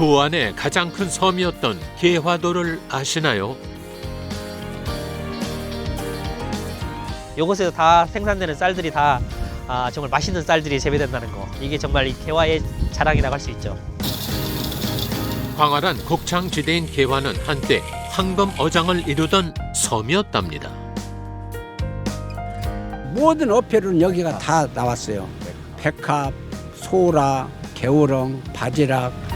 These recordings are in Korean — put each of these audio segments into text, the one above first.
부안의 가장 큰 섬이었던 개화도를 아시나요? 이곳에서 다 생산되는 쌀들이 다 정말 맛있는 쌀들이 재배된다는 거, 이게 정말 이 개화의 자랑이라고 할 수 있죠. 광활한 곡창지대인 개화는 한때 황금 어장을 이루던 섬이었답니다. 모든 어패류는 여기가 다 나왔어요. 백합, 소라, 개우렁, 바지락.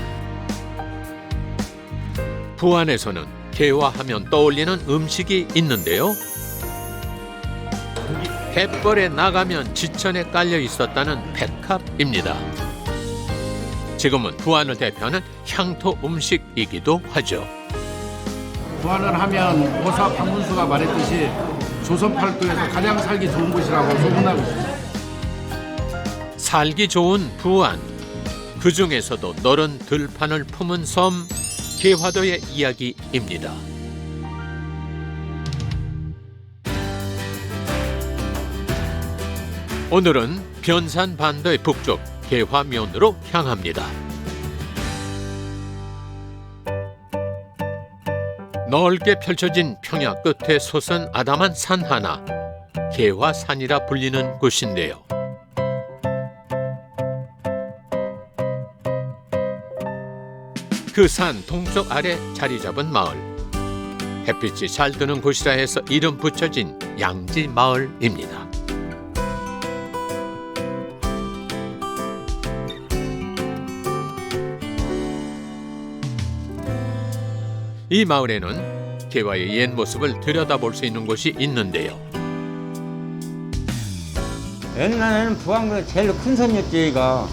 부안에서는 개화하면 떠올리는 음식이 있는데요. 갯벌에 나가면 지천에 깔려 있었다는 백합입니다. 지금은 부안을 대표하는 향토 음식이기도 하죠. 부안을 하면 오사 박문수가 말했듯이 조선 팔도에서 가장 살기 좋은 곳이라고 소문나고 있습니다. 살기 좋은 부안, 그 중에서도 너른 들판을 품은 섬 개화도의 이야기입니다. 오늘은 변산 반도의 북쪽 개화면으로 향합니다. 넓게 펼쳐진 평야 끝에 솟은 아담한 산 하나, 개화산이라 불리는 곳인데요. 그 산 동쪽 아래 자리 잡은 마을, 햇빛이 잘 드는 곳이라 해서 이름 붙여진 양지 마을입니다. 이 마을에는 개화의 옛 모습을 들여다볼 수 있는 곳이 있는데요. 옛날에는 부안군에 제일 큰 섬이었지, 얘가.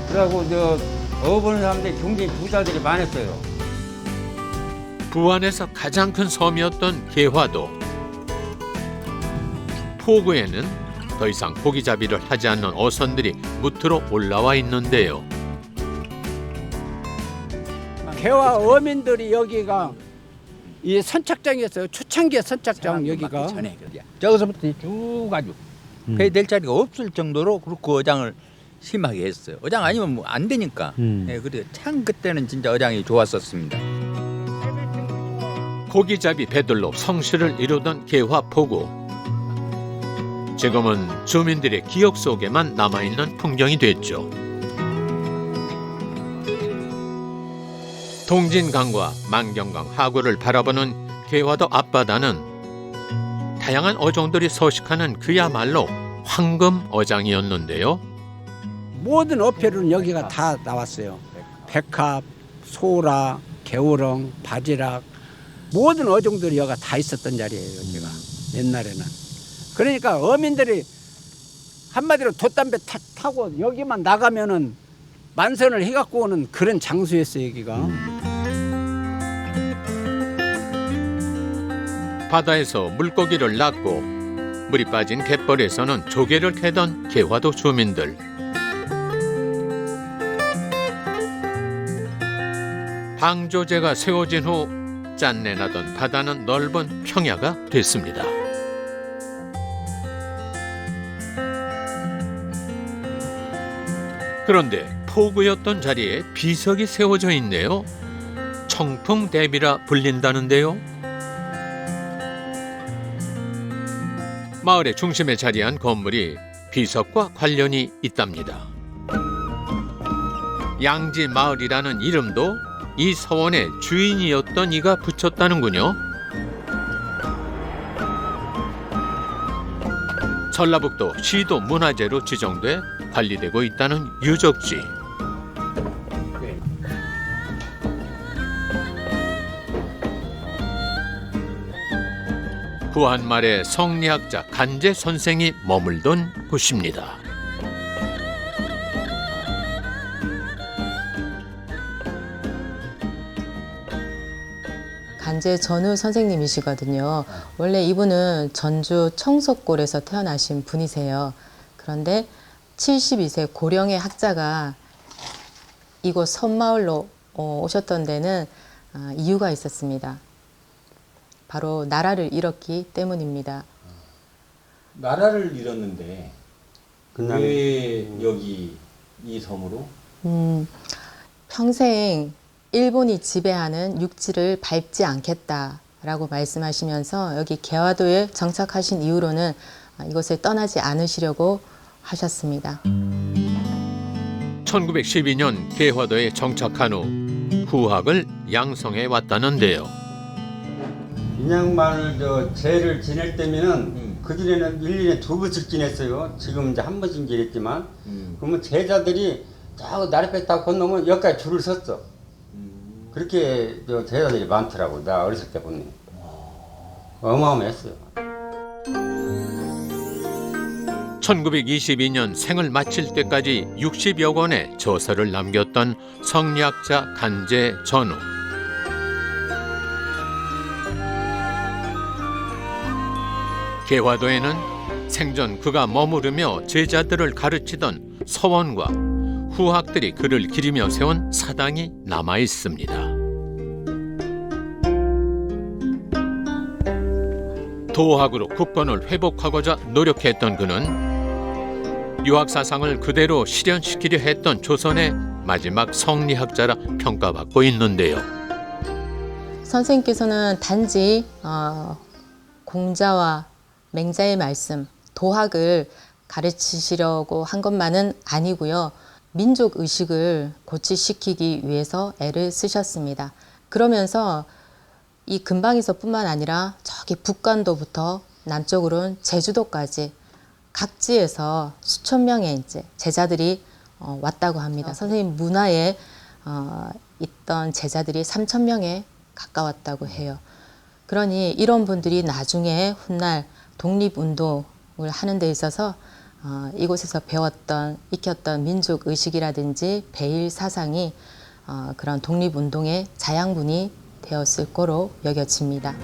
그래갖고 어버는 사람들이 굉장히 부자들이 많았어요. 부안에서 가장 큰 섬이었던 개화도. 포구에는 더 이상 고기잡이를 하지 않는 어선들이 무트로 올라와 있는데요. 개화 어민들이 여기가 이 선착장이었어요. 초창기의 선착장 여기가. 저기서부터 쭉 아주 배 될 자리가 없을 정도로 그렇고 어장을 심하게 했어요. 어장 아니면 뭐 안 되니까. 예, 그래서 참 그때는 진짜 어장이 좋았었습니다. 고기잡이 배들로 성실을 이루던 개화 포구. 지금은 주민들의 기억 속에만 남아있는 풍경이 됐죠. 동진강과 만경강 하구를 바라보는 개화도 앞바다는 다양한 어종들이 서식하는 그야말로 황금 어장이었는데요. 모든 어패류는 여기가 다 나왔어요. 백합, 소라, 개우렁, 바지락, 모든 어종들이 여기가 다 있었던 자리예요. 여기가 옛날에는. 그러니까 어민들이 한마디로 돛담배 타고 여기만 나가면은 만선을 해갖고 오는 그런 장소였어요. 여기가. 바다에서 물고기를 낚고 물이 빠진 갯벌에서는 조개를 캐던 개화도 주민들. 방조제가 세워진 후 짠내나던 바다는 넓은 평야가 됐습니다. 그런데 포구였던 자리에 비석이 세워져 있네요. 청풍대비라 불린다는데요. 마을의 중심에 자리한 건물이 비석과 관련이 있답니다. 양지마을이라는 이름도 이 서원의 주인이었던 이가 붙였다는군요. 전라북도 시도 문화재로 지정돼 관리되고 있다는 유적지. 부안말의 성리학자 간제 선생이 머물던 곳입니다. 간제 전우 선생님이시거든요. 원래 이분은 전주 청석골에서 태어나신 분이세요. 그런데 72세 고령의 학자가 이곳 섬마을로 오셨던 데는 이유가 있었습니다. 바로 나라를 잃었기 때문입니다. 나라를 잃었는데 왜 여기 이 섬으로? 평생 일본이 지배하는 육지를 밟지 않겠다라고 말씀하시면서 여기 개화도에 정착하신 이후로는 이곳을 떠나지 않으시려고 하셨습니다. 1912년 개화도에 정착한 후 후학을 양성해 왔다는데요. 인양만을 제를 지낼 때면은 그전에는 1년에 2번씩 지냈어요. 지금 이제 한 번씩 지냈지만 그러면 제자들이 저 나룻배 딱 건너면 여기까지 줄을 섰어. 그렇게 제자들이 많더라고. 나 어렸을 때 보니 어마어마했어요. 1922년 생을 마칠 때까지 60여 권의 저서를 남겼던 성리학자 간제 전후. 개화도에는 생전 그가 머무르며 제자들을 가르치던 서원과 후학들이 그를 기리며 세운 사당이 남아 있습니다. 도학으로 국권을 회복하고자 노력했던 그는 유학사상을 그대로 실현시키려 했던 조선의 마지막 성리학자라 평가받고 있는데요. 선생님께서는 단지 공자와 맹자의 말씀, 도학을 가르치시려고 한 것만은 아니고요. 민족 의식을 고취시키기 위해서 애를 쓰셨습니다. 그러면서 이 근방에서뿐만 아니라 저기 북간도부터 남쪽으로는 제주도까지 각지에서 수천 명의 이제 제자들이 왔다고 합니다. 선생님 문화에 있던 제자들이 3천 명에 가까웠다고 해요. 그러니 이런 분들이 나중에 훗날 독립운동을 하는 데 있어서 이곳에서 배웠던, 익혔던 민족 의식이라든지 배일 사상이 그런 독립운동의 자양분이 되었을 거로 여겨집니다.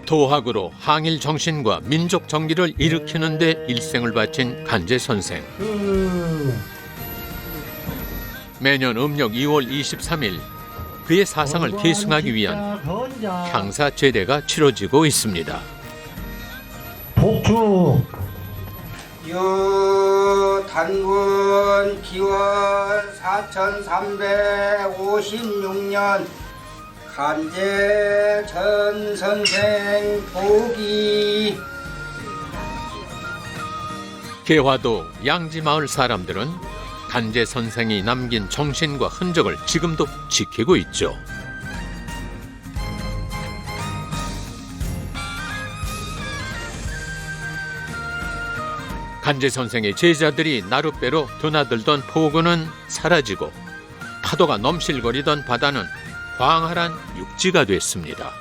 도학으로 항일 정신과 민족 정기를 일으키는 데 일생을 바친 간제 선생. 매년 음력 2월 23일 그의 사상을 계승하기 위한 향사 제대가 치러지고 있습니다. 복주 단군 기원 4356년 간제 전 선생 보기. 개화도 양지마을 사람들은 간제 선생이 남긴 정신과 흔적을 지금도 지키고 있죠. 간제 선생의 제자들이 나룻배로 드나들던 포구는 사라지고 파도가 넘실거리던 바다는 광활한 육지가 됐습니다.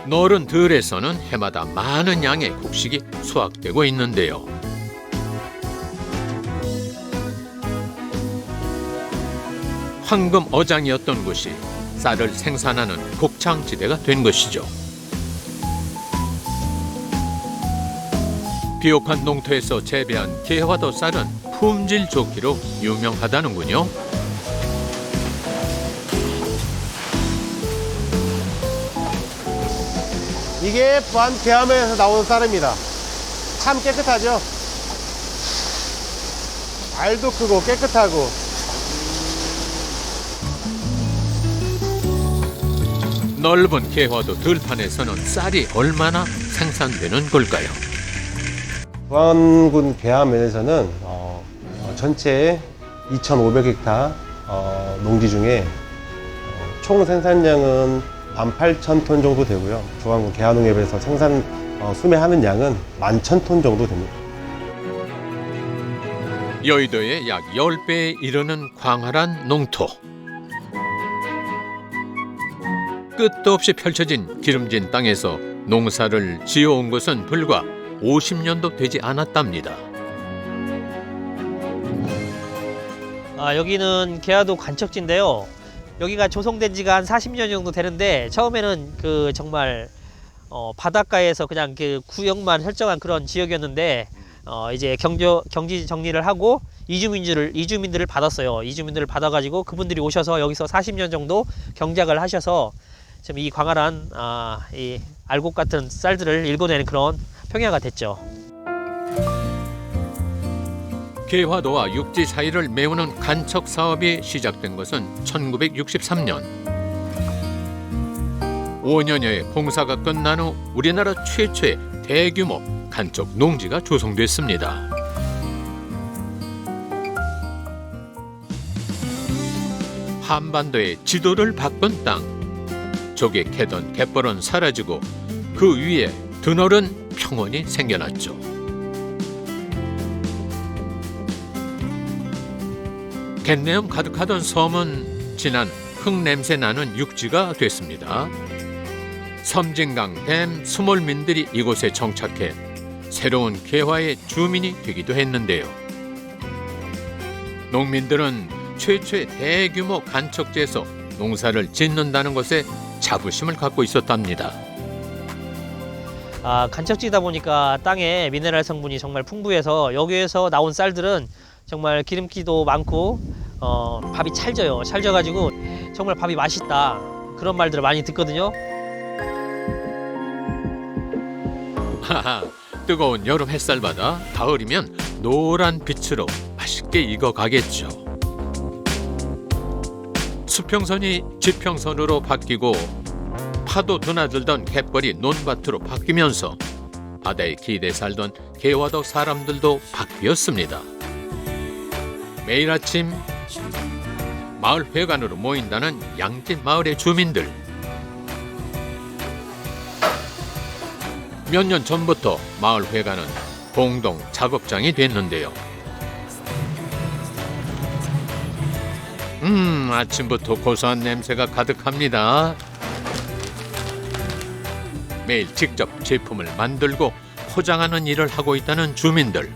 너른 들에서는 해마다 많은 양의 곡식이 수확되고 있는데요. 황금 어장이었던 곳이 쌀을 생산하는 곡창지대가 된 것이죠. 비옥한 농토에서 재배한 개화도 쌀은 품질 좋기로 유명하다는군요. 이게 부안 개화면에서 나온 쌀입니다. 참 깨끗하죠? 알도 크고 깨끗하고. 넓은 개화도 들판에서는 쌀이 얼마나 생산되는 걸까요? 부안군 개화면에서는 전체 2,500헥타 농지 중에 총 생산량은 18,000톤 정도 되고요. 부안군 개화농협에서 수매하는 양은 11,000톤 정도 됩니다. 여의도의 약 10배에 이르는 광활한 농토. 끝도 없이 펼쳐진 기름진 땅에서 농사를 지어온 것은 불과 50년도 되지 않았답니다. 여기는 개화도 관척지인데요. 여기가 조성된 지가 한 40년 정도 되는데 처음에는 그 정말 바닷가에서 그냥 그 구역만 설정한 그런 지역이었는데 이제 경지 정리를 하고 이주민들을 받았어요. 이주민들을 받아가지고 그분들이 오셔서 여기서 40년 정도 경작을 하셔서 지금 이 광활한 이 알곡 같은 쌀들을 일궈내는 그런 평야가 됐죠. 개화도와 육지 사이를 메우는 간척 사업이 시작된 것은 1963년. 5년여의 공사가 끝난 후 우리나라 최초의 대규모 간척 농지가 조성됐습니다. 한반도의 지도를 바꾼 땅. 조개 캐던 갯벌은 사라지고 그 위에 드넓은 평원이 생겨났죠. 갯내음 가득하던 섬은 진한 흙냄새 나는 육지가 됐습니다. 섬진강 댐 수몰민들이 이곳에 정착해 새로운 개화의 주민이 되기도 했는데요. 농민들은 최초의 대규모 간척지에서 농사를 짓는다는 것에 자부심을 갖고 있었답니다. 간척지다 보니까 땅에 미네랄 성분이 정말 풍부해서 여기에서 나온 쌀들은 정말 기름기도 많고 밥이 찰져요. 찰져가지고 정말 밥이 맛있다. 그런 말들을 많이 듣거든요. 하하, 뜨거운 여름 햇살바다 가을이면 노란 빛으로 맛있게 익어가겠죠. 수평선이 지평선으로 바뀌고 파도 드나들던 갯벌이 논밭으로 바뀌면서 바다에 기대 살던 개화도 사람들도 바뀌었습니다. 매일 아침 마을 회관으로 모인다는 양진 마을의 주민들. 몇 년 전부터 마을 회관은 공동 작업장이 됐는데요. 아침부터 고소한 냄새가 가득합니다. 매일 직접 제품을 만들고 포장하는 일을 하고 있다는 주민들.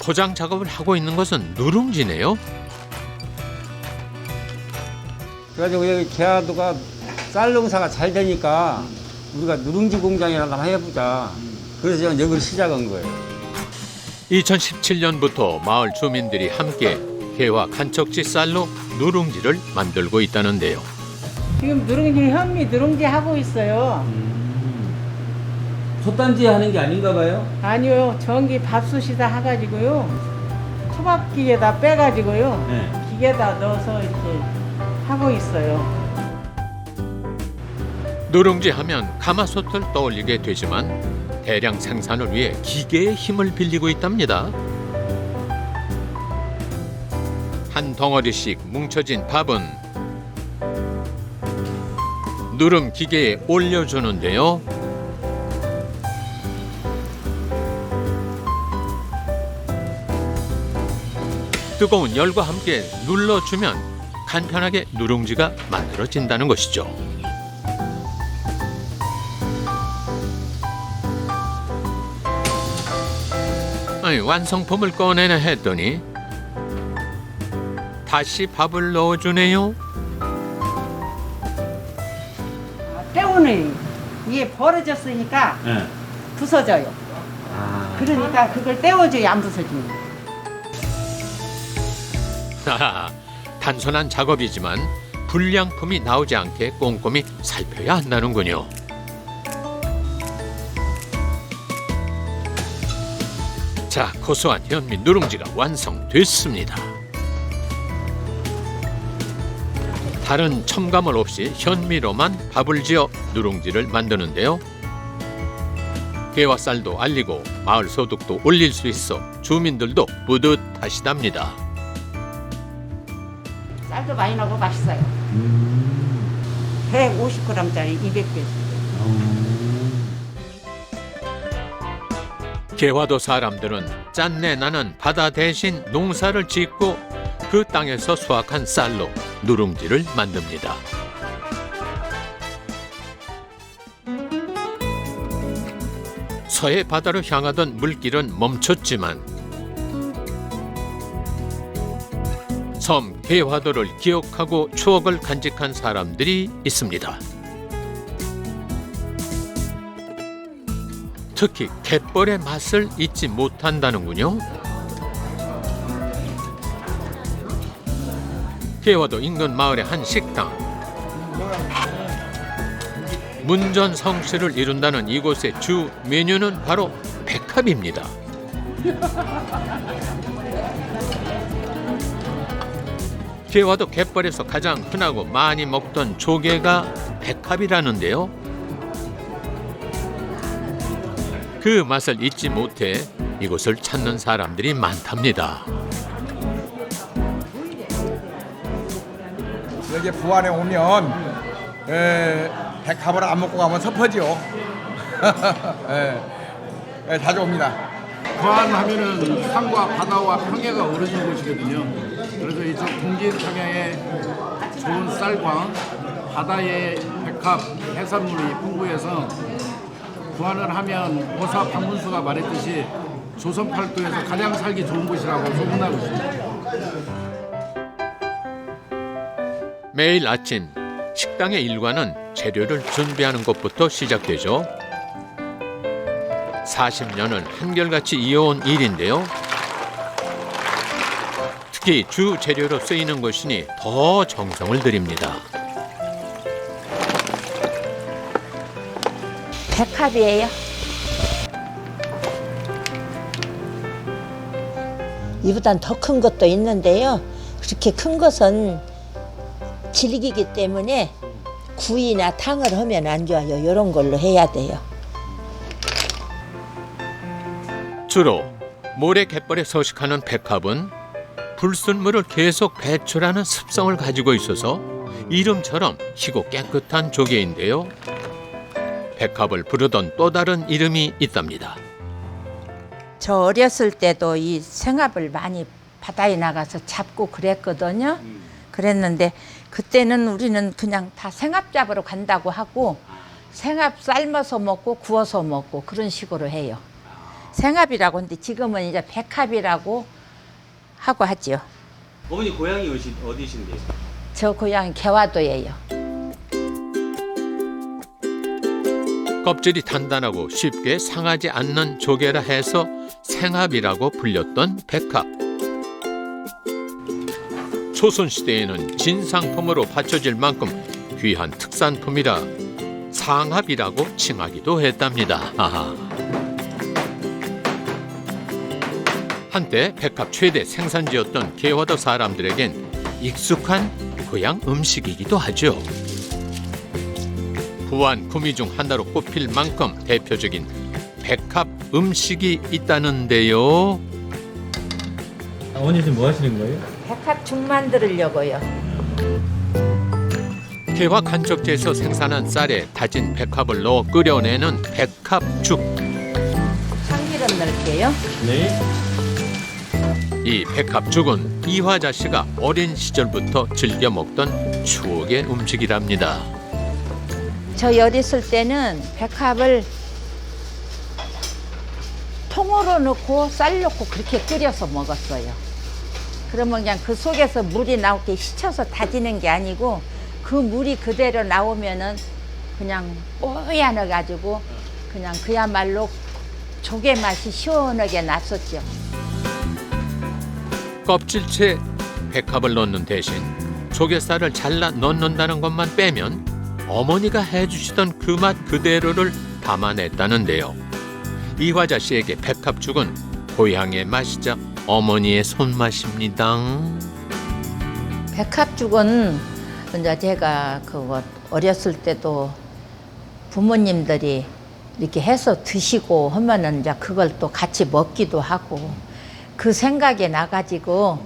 포장 작업을 하고 있는 것은 누룽지네요. 그래가지고 여기 개화도가 쌀 농사가 잘 되니까 우리가 누룽지 공장이라도 한번 해보자. 그래서 제가 여기를 시작한 거예요. 2017년부터 마을 주민들이 함께 개화 간척지 쌀로 누룽지를 만들고 있다는데요. 지금 누룽지 현미 누룽지 하고 있어요. 솥단지 하는 게 아닌가 봐요? 아니요, 전기 밥솥이다 해가지고요. 초밥기에다 빼가지고요. 네. 기계에다 넣어서 이렇게 하고 있어요. 누룽지 하면 가마솥을 떠올리게 되지만 대량 생산을 위해 기계의 힘을 빌리고 있답니다. 한 덩어리씩 뭉쳐진 밥은 누름 기계에 올려주는데요. 뜨거운 열과 함께 눌러주면 간편하게 누룽지가 만들어진다는 것이죠. 완성품을 꺼내나 했더니 다시 밥을 넣어주네요. 때우는 이게 벌어졌으니까 네. 부서져요. 그러니까 그걸 떼워줘야 안 부서집니다. 단순한 작업이지만 불량품이 나오지 않게 꼼꼼히 살펴야 한다는군요. 자, 고소한 현미 누룽지가 완성됐습니다. 다른 첨가물 없이 현미로만 밥을 지어 누룽지를 만드는데요. 개화쌀도 알리고 마을 소득도 올릴 수 있어 주민들도 뿌듯하시답니다. 쌀도 많이 나고 맛있어요. 150g짜리 200개. 개화도 사람들은 짠내 나는 바다 대신 농사를 짓고 그 땅에서 수확한 쌀로 누룽지를 만듭니다. 서해 바다로 향하던 물길은 멈췄지만 섬 개화도를 기억하고 추억을 간직한 사람들이 있습니다. 특히 갯벌의 맛을 잊지 못한다는군요. 개화도 인근 마을의 한 식당. 문전성시를 이룬다는 이곳의 주 메뉴는 바로 백합입니다. 게와도 갯벌에서 가장 흔하고 많이 먹던 조개가 백합이라는데요. 그 맛을 잊지 못해 이곳을 찾는 사람들이 많답니다. 여기 부안에 오면 백합을 안 먹고 가면 섭하죠. 자주 옵니다. 부안 하면은 산과 바다와 평야가 어우러진 곳이거든요. 그래서 이쪽 동진 평야에 좋은 쌀과 바다의 백합 해산물이 풍부해서 부안을 하면 오사 박문수가 말했듯이 조선 팔도에서 가장 살기 좋은 곳이라고 소문나고 있습니다. 매일 아침 식당의 일과는 재료를 준비하는 것부터 시작되죠. 40년을 한결같이 이어온 일인데요. 특히 주 재료로 쓰이는 것이니 더 정성을 들입니다. 백합이에요. 이보단 더 큰 것도 있는데요. 그렇게 큰 것은 질기기 때문에 구이나 탕을 하면 안 좋아요. 이런 걸로 해야 돼요. 주로 모래 갯벌에 서식하는 백합은 불순물을 계속 배출하는 습성을 가지고 있어서 이름처럼 희고 깨끗한 조개인데요. 백합을 부르던 또 다른 이름이 있답니다. 저 어렸을 때도 이 생합을 많이 바다에 나가서 잡고 그랬거든요. 그랬는데 그때는 우리는 그냥 다 생합 잡으러 간다고 하고 생합 삶아서 먹고 구워서 먹고 그런 식으로 해요. 생합이라고 하는데 지금은 이제 백합이라고 하고 하죠. 어머니 고향이 어디신데요? 저 고향이 개화도예요. 껍질이 단단하고 쉽게 상하지 않는 조개라 해서 생합이라고 불렸던 백합. 조선시대에는 진상품으로 바쳐질 만큼 귀한 특산품이라 상합이라고 칭하기도 했답니다. 아하. 한때 백합 최대 생산지였던 개화도 사람들에겐 익숙한 고향 음식이기도 하죠. 부안 구미 중 하나로 꼽힐 만큼 대표적인 백합 음식이 있다는데요. 어머니 지금 뭐 하시는 거예요? 백합죽 만들려고요. 개화 간척지에서 생산한 쌀에 다진 백합을 넣어 끓여내는 백합죽. 참기름 넣을게요. 네. 이 백합죽은 이화자 씨가 어린 시절부터 즐겨 먹던 추억의 음식이랍니다. 저 어렸을 때는 백합을 통으로 넣고 쌀 넣고 그렇게 끓여서 먹었어요. 그러면 그냥 그 속에서 물이 나오게 씻혀서 다지는 게 아니고 그 물이 그대로 나오면은 그냥 뽀얀해가지고 그냥 그야말로 조개 맛이 시원하게 났었죠. 껍질째 백합을 넣는 대신 조개살을 잘라 넣는다는 것만 빼면 어머니가 해주시던 그 맛 그대로를 담아냈다는데요. 이화자 씨에게 백합죽은 고향의 맛이자 어머니의 손맛입니다. 백합죽은 이제 제가 그거 어렸을 때도 부모님들이 이렇게 해서 드시고 하면은 이제 그걸 또 같이 먹기도 하고 그 생각에 나가지고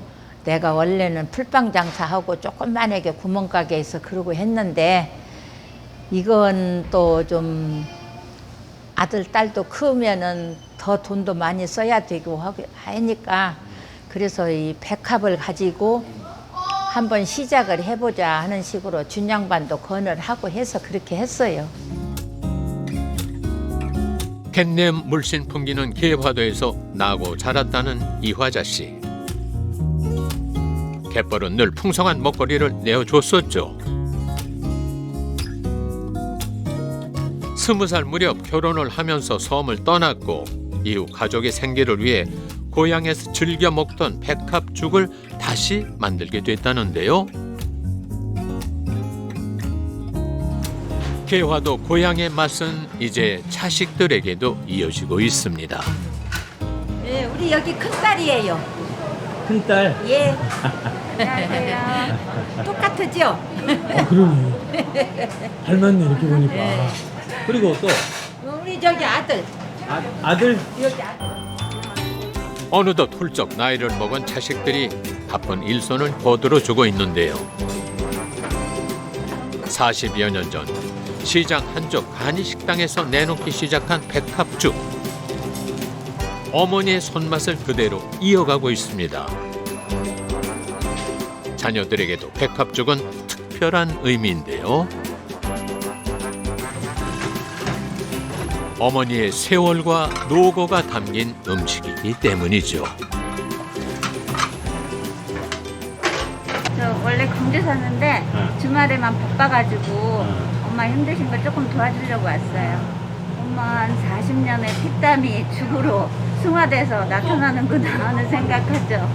내가 원래는 풀빵 장사하고 조그만하게 구멍가게에서 그러고 했는데 이건 또 좀 아들 딸도 크면은 더 돈도 많이 써야 되고 하니까 그래서 이 백합을 가지고 한번 시작을 해보자 하는 식으로 준양반도 건을 하고 해서 그렇게 했어요. 갯냄 물씬 풍기는 개화도에서 나고 자랐다는 이화자 씨. 갯벌은 늘 풍성한 먹거리를 내어줬었죠. 20살 무렵 결혼을 하면서 섬을 떠났고 이후 가족의 생계를 위해 고향에서 즐겨 먹던 백합죽을 다시 만들게 됐다는데요. 개화도 고향의 맛은 이제 자식들에게도 이어지고 있습니다. 네, 우리 여기 큰 딸이에요. 큰딸. 예. 안녕하세요. 똑같으죠? 그러네. 닮았네 이렇게 보니까. 네. 그리고 또 우리 저기 아들. 아들. 여기 아들. 어느덧 훌쩍 나이를 먹은 자식들이 바쁜 일손을 거들어주고 있는데요. 40여 년 전 시장 한쪽 간이식당에서 내놓기 시작한 백합죽. 어머니의 손맛을 그대로 이어가고 있습니다. 자녀들에게도 백합죽은 특별한 의미인데요. 어머니의 세월과 노고가 담긴 음식이기 때문이죠. 저 원래 광주 사는데 주말에만 바빠가지고 엄마 힘드신 거 조금 도와주려고 왔어요. 엄마 한 40년의 피땀이 죽으로 승화돼서 나타나는구나 하는 생각하죠.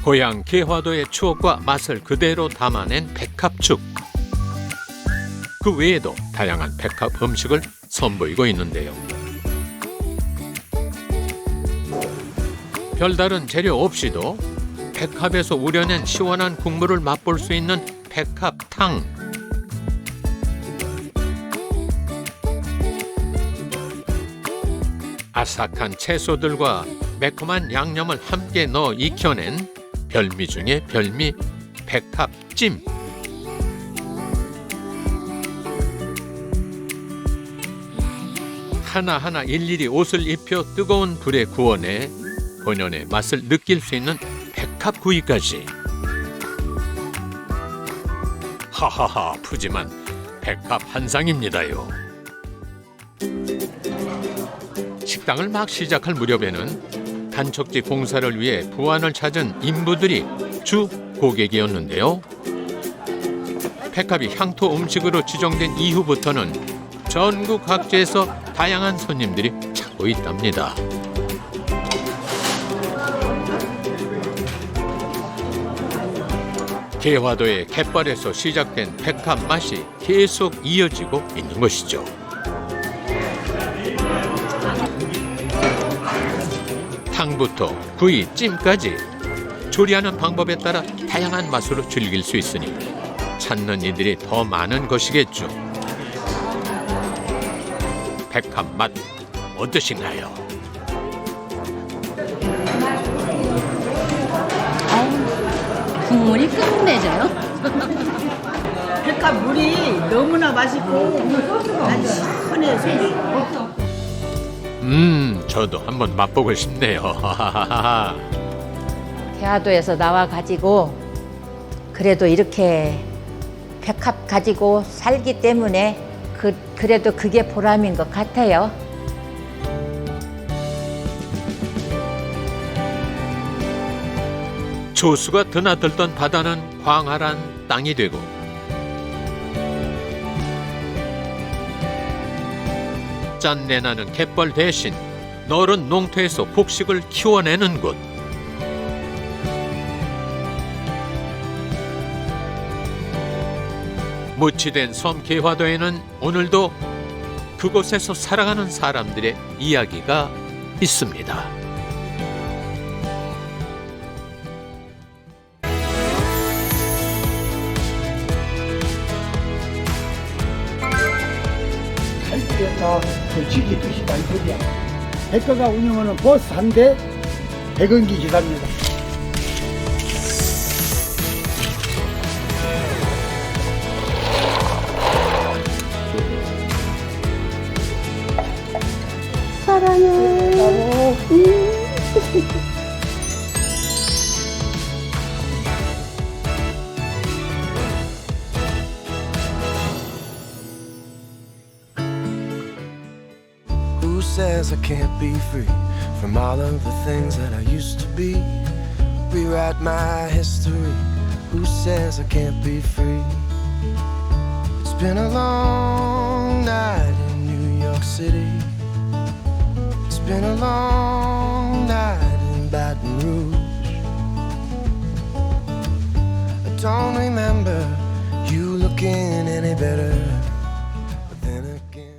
고향 개화도의 추억과 맛을 그대로 담아낸 백합죽. 그 외에도 다양한 백합 음식을 선보이고 있는데요. 별다른 재료 없이도 백합에서 우려낸 시원한 국물을 맛볼 수 있는 백합탕. 아삭한 채소들과 매콤한 양념을 함께 넣어 익혀낸 별미 중의 별미 백합찜. 하나하나 일일이 옷을 입혀 뜨거운 불에 구워내 본연의 맛을 느낄 수 있는 백합구이까지. 하하하, 푸짐한 백합 한상입니다요. 식당을 막 시작할 무렵에는 단척지 공사를 위해 부안을 찾은 인부들이 주 고객이었는데요. 백합이 향토 음식으로 지정된 이후부터는 전국 각지에서 다양한 손님들이 찾고 있답니다. 개화도의 갯벌에서 시작된 백합 맛이 계속 이어지고 있는 것이죠. 탕부터 구이, 찜까지 조리하는 방법에 따라 다양한 맛으로 즐길 수 있으니 찾는 이들이 더 많은 것이겠죠. 백합 맛 어떠신가요? 국물이 끝내줘요. 백합 물이 너무나 맛있고 난 시원해 속이. 저도 한번 맛보고 싶네요. 개화도에서 나와 가지고 그래도 이렇게 백합 가지고 살기 때문에 그래도 그게 보람인 것 같아요. 조수가 드나들던 바다는 광활한 땅이 되고 짠내나는 갯벌 대신 너른 농토에서 곡식을 키워내는 곳. 무치된 섬 개화도에는 오늘도 그곳에서 살아가는 사람들의 이야기가 있습니다. 자, 솔직히 뜻이 많이 소리야. 백과가 운영하는 버스 한 대 100원기 기사입니다. 사랑해. Who says I can't be free from all of the things that I used to be? Rewrite my history. Who says I can't be free? It's been a long night in New York City. It's been a long night in Baton Rouge. I don't remember you looking again.